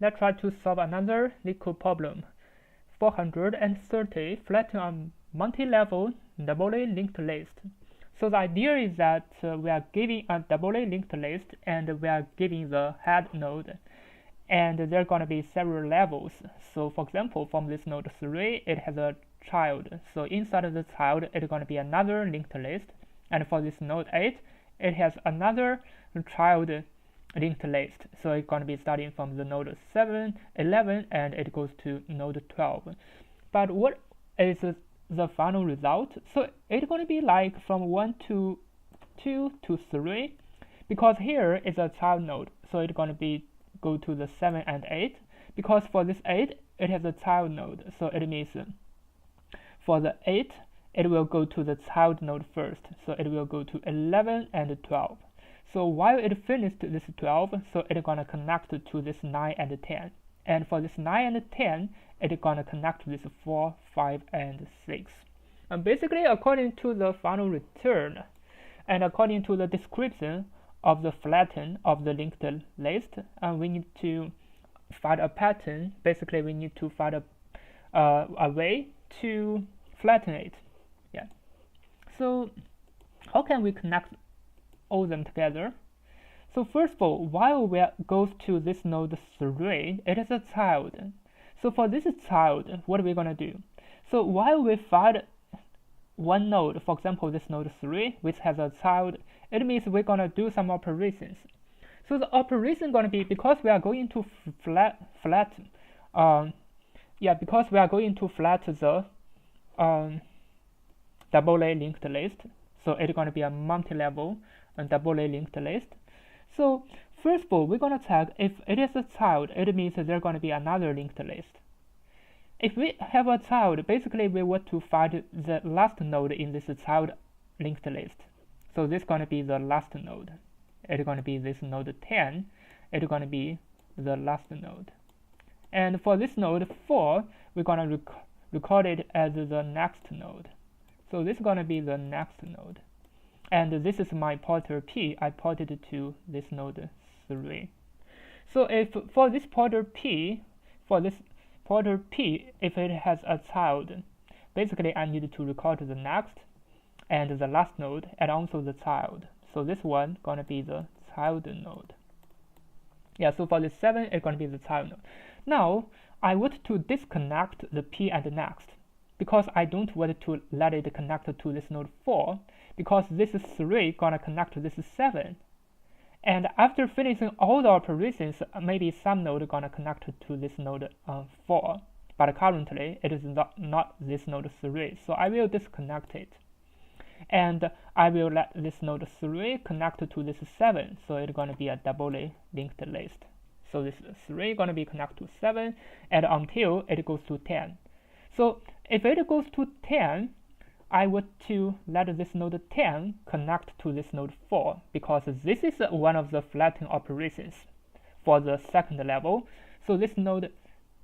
Let's try to solve another Leetcode problem. 430 flatten a multi-level doubly linked list. So the idea is that we are giving a doubly linked list and we are giving the head node, and there are going to be several levels. So for example, from this node 3, it has a child. So inside of the child, it's going to be another linked list. And for this node 8, it has another child linked list. So it's going to be starting from the node 7, 11, and it goes to node 12. But what is the final result? So it's going to be like from 1 to 2 to 3, because here is a child node. So it's going to be go to the 7 and 8, because for this 8, it has a child node. So it means for the 8, it will go to the child node first. So it will go to 11 and 12. So while it finished this 12, so it's gonna connect to this 9 and 10. And for this 9 and 10, it's gonna connect to this 4, 5, and 6. And basically, according to the final return, and according to the description of the flatten of the linked list, we need to find a pattern. Basically, we need to find a way to flatten it. Yeah. So how can we connect all them together? So first of all, while we goes to this node 3, it is a child. So for this child, what are we gonna do? So while we find one node, for example, this node 3, which has a child, it means we're gonna do some operations. So the operation gonna be, because we are going to flatten the doubly linked list. So it's gonna be a multi-level doubly linked list. So first of all, we're gonna check if it is a child, it means there's gonna be another linked list. If we have a child, basically we want to find the last node in this child linked list. So this is going to be the last node. It's going to be this node 10. It's going to be the last node. And for this node 4, we're going to record it as the next node. So this is going to be the next node. And this is my pointer P. I pointed to this node 3. So if for this pointer P, if it has a child, basically I need to record the next and the last node and also the child. So this one gonna be the child node. Yeah, so for this 7, it's gonna be the child node. Now I want to disconnect the P and the next, because I don't want to let it connect to this node 4, because this 3 gonna connect to this 7. And after finishing all the operations, maybe some node gonna connect to this node 4, but currently it is not this node 3, so I will disconnect it. And I will let this node 3 connect to this 7, so it's gonna be a doubly linked list. So this 3 gonna be connected to 7, and until it goes to 10. So if it goes to 10, I want to let this node 10 connect to this node 4, because this is one of the flatten operations for the second level. So this node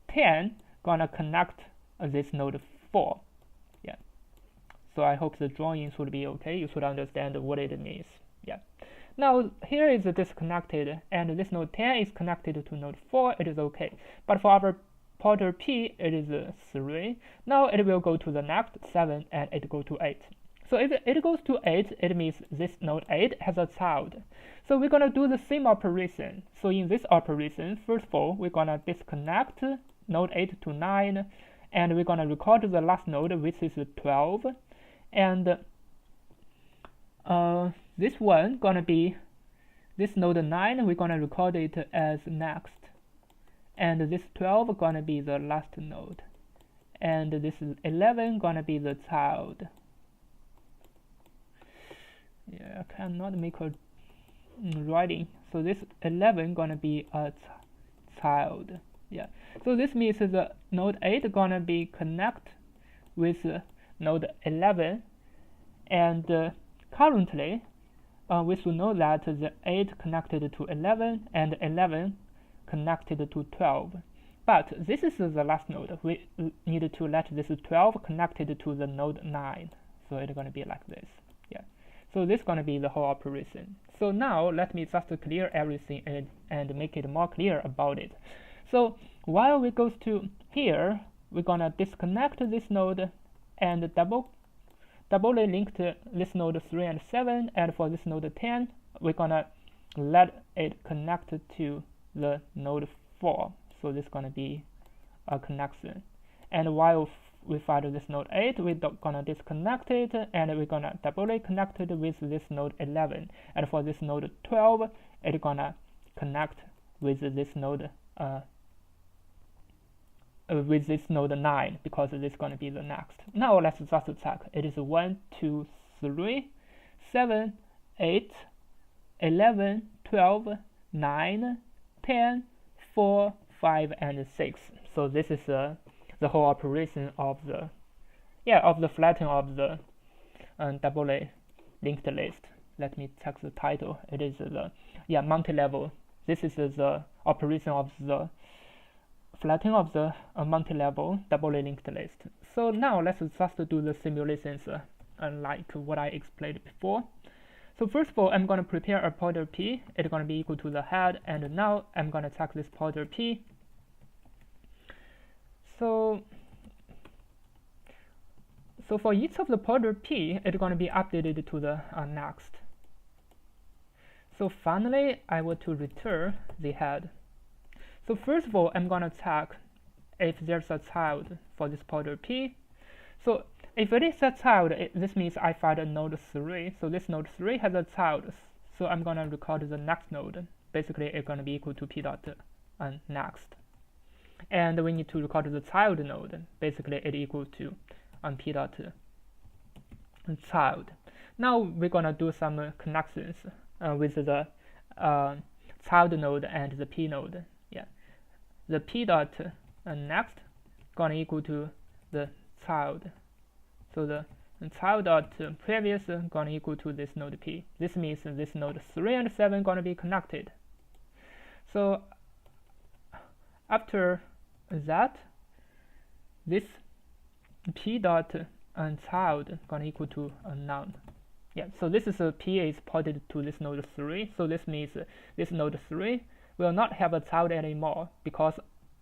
10 gonna connect this node 4. Yeah. So I hope the drawing should be okay. You should understand what it means. Yeah. Now here is disconnected, and this node 10 is connected to node 4. It is okay. But for our pointer P, it is 3. Now it will go to the next 7, and it go to 8. So if it goes to 8, it means this node 8 has a child. So we're gonna do the same operation. So in this operation, first of all, we're gonna disconnect node 8 to 9, and we're gonna record the last node, which is 12. And this one gonna be this node 9. We're gonna record it as next. And this 12 gonna be the last node, and this 11 gonna be the child. Yeah, I cannot make a writing. So this 11 gonna be a child. Yeah. So this means the node 8 gonna be connect with node 11, and currently we should know that the 8 connected to 11 and 11 connected to 12, but this is the last node. We need to let this 12 connected to the node 9, so it's going to be like this. Yeah, so this is going to be the whole operation. So now let me just clear everything and make it more clear about it. So while we goes to here, we're gonna disconnect this node and doubly linked this node 3 and 7, and for this node 10, we're gonna let it connect to the node 4. So this is gonna be a connection. And while we find this node 8, we're gonna disconnect it, and we're gonna doubly connect it with this node 11. And for this node 12, it's gonna connect with this node 9, because this is gonna be the next. Now let's just check. It is 1, 2, 3, 7, 8, 11, 12, 9, 10, 4, 5, and 6. So this is the whole operation of the flatten of the doubly linked list. Let me check the title. It is the multi-level. This is the operation of the flatten of the multi-level doubly linked list. So now let's just do the simulations like what I explained before. So first of all, I'm going to prepare a pointer p. It's going to be equal to the head, and now I'm going to check this pointer p. So for each of the pointer p, it's going to be updated to the next. So finally, I want to return the head. So first of all, I'm going to check if there's a child for this pointer p. So if it is a child, this means I find a node 3. So this node 3 has a child. So I'm going to record the next node. Basically, it's going to be equal to p dot next. And we need to record the child node. Basically, it's equal to p dot child. Now we're going to do some connections with the child node and the p node. The p dot next going to equal to the child. So the child dot previous going to equal to this node p. This means this node 3 and 7 going to be connected. So after that, this p dot child going to equal to none. So this is p is pointed to this node 3. So this means this node 3 will not have a child anymore, because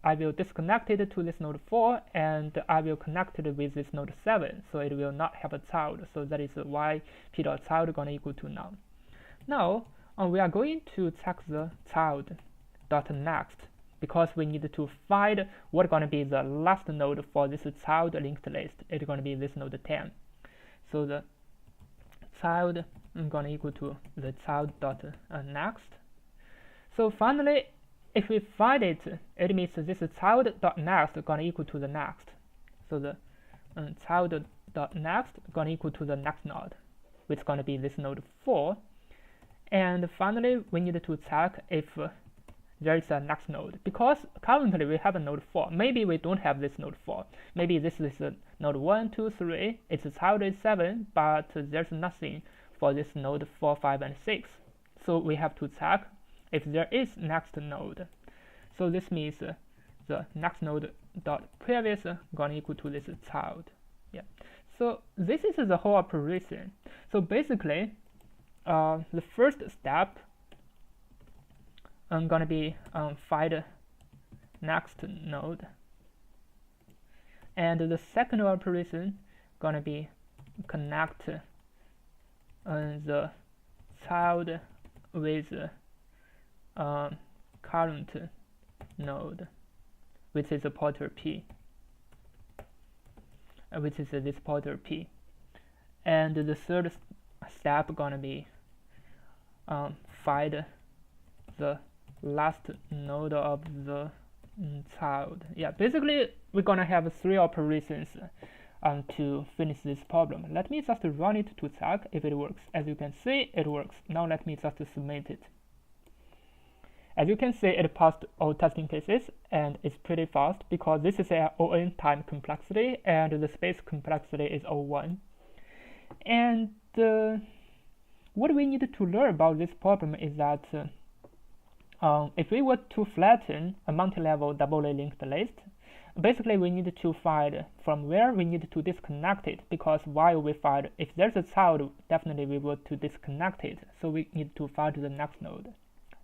I will disconnect it to this node 4, and I will connect it with this node 7, so it will not have a child. So that is why p dot child is going to equal to none. Now we are going to check the child dot next, because we need to find what's going to be the last node for this child linked list. It's going to be this node 10. So the child is going to equal to the child dot next. So finally, if we find it, it means this child dot next is going to equal to the next. So the child dot next is going to equal to the next node, which is going to be this node 4. And finally, we need to check if there is a next node, because currently we have a node 4. Maybe we don't have this node 4. Maybe this is a node 1, 2, 3. Its child is 7, but there's nothing for this node 4, 5, and 6. So we have to check if there is next node. So this means the next node dot previous going to equal to this child. So this is the whole operation. So basically, the first step going to be find next node, and the second operation going to be connect the child with current node, which is a pointer p, which is this pointer p. And the third step gonna be find the last node of the child. Basically we're gonna have 3 operations to finish this problem. Let me just run it to check if it works. As you can see, it works. Now let me just submit it. As you can see, it passed all testing cases, and it's pretty fast because this is an ON time complexity and the space complexity is O1. And what we need to learn about this problem is that if we were to flatten a multi-level doubly linked list, basically we need to find from where we need to disconnect it, because while we find if there's a child, definitely we want to disconnect it. So we need to find the next node,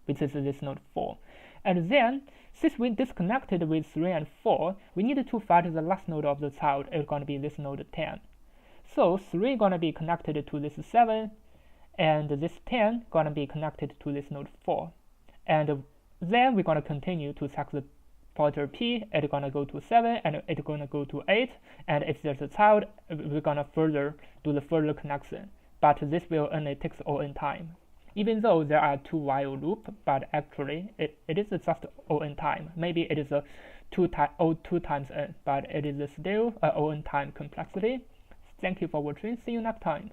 which is this node 4. And then, since we disconnected with 3 and 4, we need to find the last node of the child. It's going to be this node 10. So 3 going to be connected to this 7, and this 10 going to be connected to this node 4. And then we're going to continue to check the pointer P. It's going to go to 7, and it's going to go to 8. And if there's a child, we're going to do the further connection. But this will only take O(n) time. Even though there are 2 while loop, but actually it is just O(n) time. Maybe it is a 2 times n, but it is still a O(n) time complexity. Thank you for watching. See you next time.